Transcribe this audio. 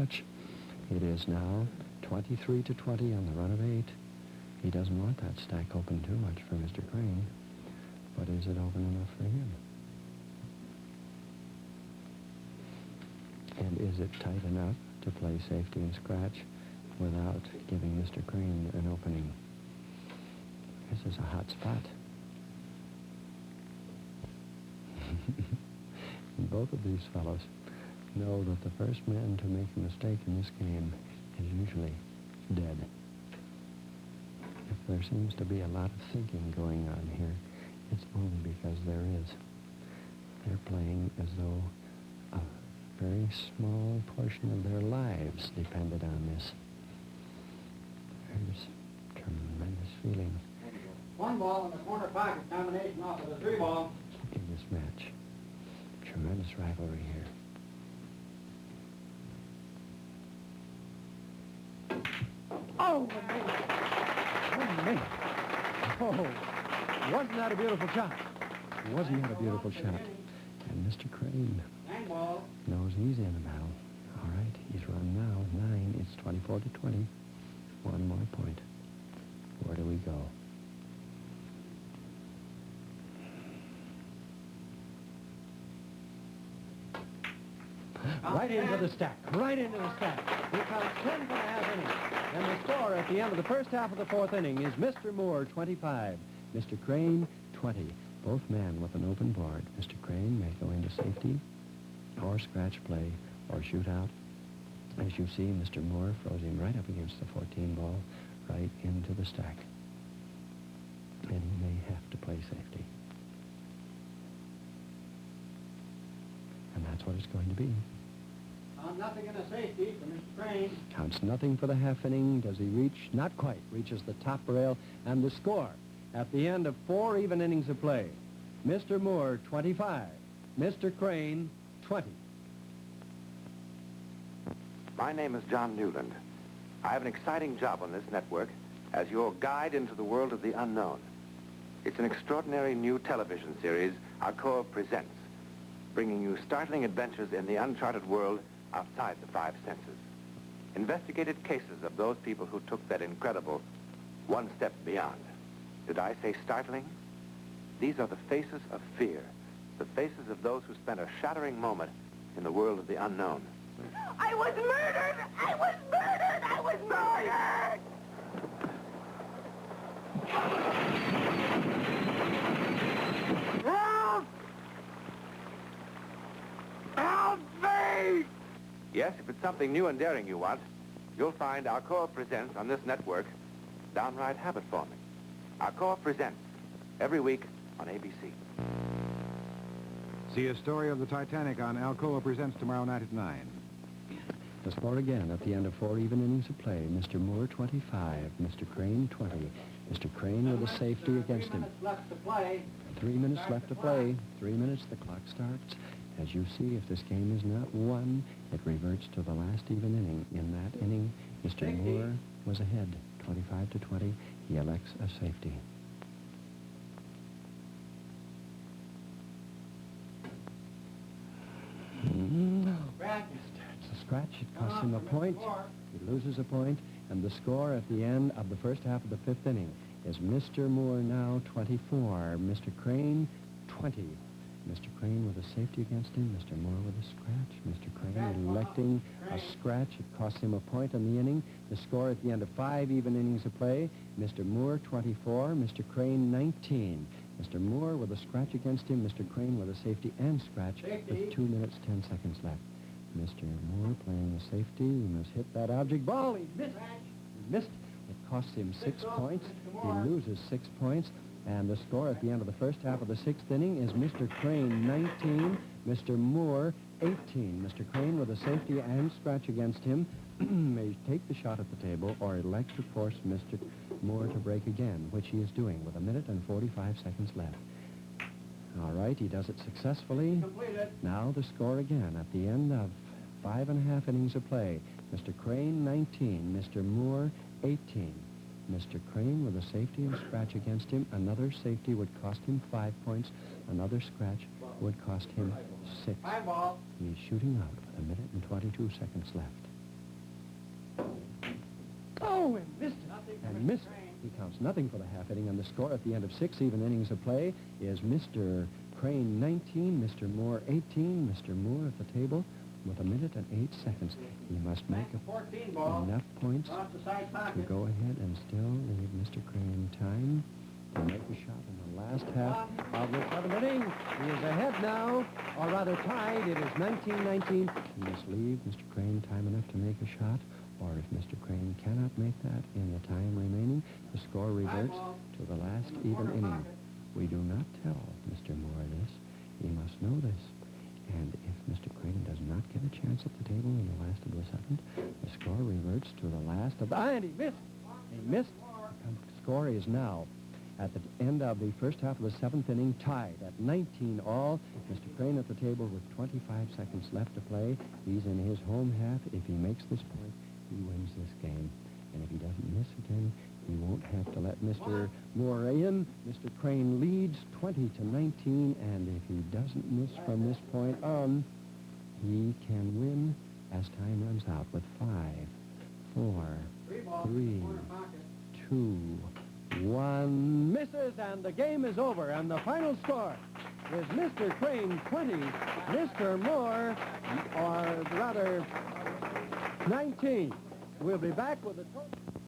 much. It is now 23 to 20 on the run of 8. He doesn't want that stack open too much for Mr. Crane. But is it open enough for him? And is it tight enough to play safety and scratch without giving Mr. Crane an opening? This is a hot spot. And both of these fellows know that the first man to make a mistake in this game is usually dead. If there seems to be a lot of thinking going on here, it's only because there is. They're playing as though a very small portion of their lives depended on this. There's tremendous feeling. 1 ball in the corner pocket, combination off of the 3 ball. In this match. Tremendous rivalry here. Oh, amazing. Oh, wasn't that a beautiful shot? Wasn't that a beautiful shot? And Mr. Crane knows he's in the battle. All right, he's run now 9. It's 24 to 20. 1 more point. Where do we go? Right into the stack. Right into the stack. He counts 10 for the half inning. And the score at the end of the first half of the 4th inning is Mr. Moore, 25. Mr. Crane, 20. Both men with an open board. Mr. Crane may go into safety or scratch play or shoot out. As you see, Mr. Moore throws him right up against the 14 ball, right into the stack. And he may have to play safety. And that's what it's going to be. Nothing in a safety for Mr. Crane. Counts nothing for the half inning. Does he reach? Not quite. Reaches the top rail. And the score at the end of 4 even innings of play. Mr. Moore, 25. Mr. Crane, 20. My name is John Newland. I have an exciting job on this network as your guide into the world of the unknown. It's an extraordinary new television series Alcoa presents, bringing you startling adventures in the uncharted world outside the 5 senses. Investigated cases of those people who took that incredible one step beyond. Did I say startling? These are the faces of fear, the faces of those who spent a shattering moment in the world of the unknown. I was murdered! I was murdered! I was murdered! Help! Help me! Yes, if it's something new and daring you want, you'll find Alcoa Presents on this network downright habit-forming. Alcoa Presents, every week on ABC. See a story of the Titanic on Alcoa Presents tomorrow night at 9. The score again at the end of 4 even innings of play. Mr. Moore, 25. Mr. Crane, 20. Mr. Crane with a safety against him. 3 minutes left to play. 3 minutes left to play. 3 minutes, the clock starts. As you see, if this game is not won, it reverts to the last even inning. In that inning, Mr. Moore was ahead, 25 to 20. He elects a safety. It's a scratch. It costs him a point. He loses a point. And the score at the end of the first half of the 5th inning is Mr. Moore now 24. Mr. Crane, 20. Mr. Crane with a safety against him. Mr. Moore with a scratch. Mr. Crane electing a scratch. It costs him a point in the inning. The score at the end of 5 even innings of play. Mr. Moore, 24. Mr. Crane, 19. Mr. Moore with a scratch against him. Mr. Crane with a safety and scratch with 2 minutes, 10 seconds left. Mr. Moore playing the safety. He must hit that object ball. He missed. He missed. It costs him 6 points. He loses 6 points. And the score at the end of the first half of the 6th inning is Mr. Crane, 19. Mr. Moore, 18. Mr. Crane with a safety and scratch against him may take the shot at the table or elect to force Mr. Moore to break again, which he is doing with 1 minute and 45 seconds left. All right, he does it successfully. Now the score again at the end of 5.5 innings of play. Mr. Crane, 19. Mr. Moore, 18. Mr. Crane with a safety and scratch against him. Another safety would cost him 5 points. Another scratch would cost him 6. High ball. He's shooting out with 1 minute and 22 seconds left. Oh, and missed it. And missed it. He counts nothing for the half inning, and the score at the end of 6 even innings of play is Mr. Crane 19, Mr. Moore 18. Mr. Moore at the table with 1 minute and 8 seconds. He must make 14 ball. enough points Off the side to pocket. go ahead and still leave Mr. Crane time to make a shot in the last half of the 7th inning. He is ahead now, or rather tied. It is 19-19. He must leave Mr. Crane time enough to make a shot, or if Mr. Crane cannot make that in the time remaining, the score reverts to the last even inning. We do not tell Mr. Moore this. He must know this. And if Mr. Crane does not get a chance at the table in the last of the 7th, the score reverts to the last of the... And he missed! He missed. The score is now, at the end of the first half of the 7th inning, tied at 19 all. Mr. Crane at the table with 25 seconds left to play. He's in his home half. If he makes this point, he wins this game. And if he doesn't miss again, he won't have to let Mr. Moore in. Mr. Crane leads 20-19, and if he doesn't miss from this point on, he can win as time runs out with 5, 4, 3, 2, 1. Misses, and the game is over. And the final score is Mr. Crane 20, Mr. Moore, or rather 19. We'll be back with the total.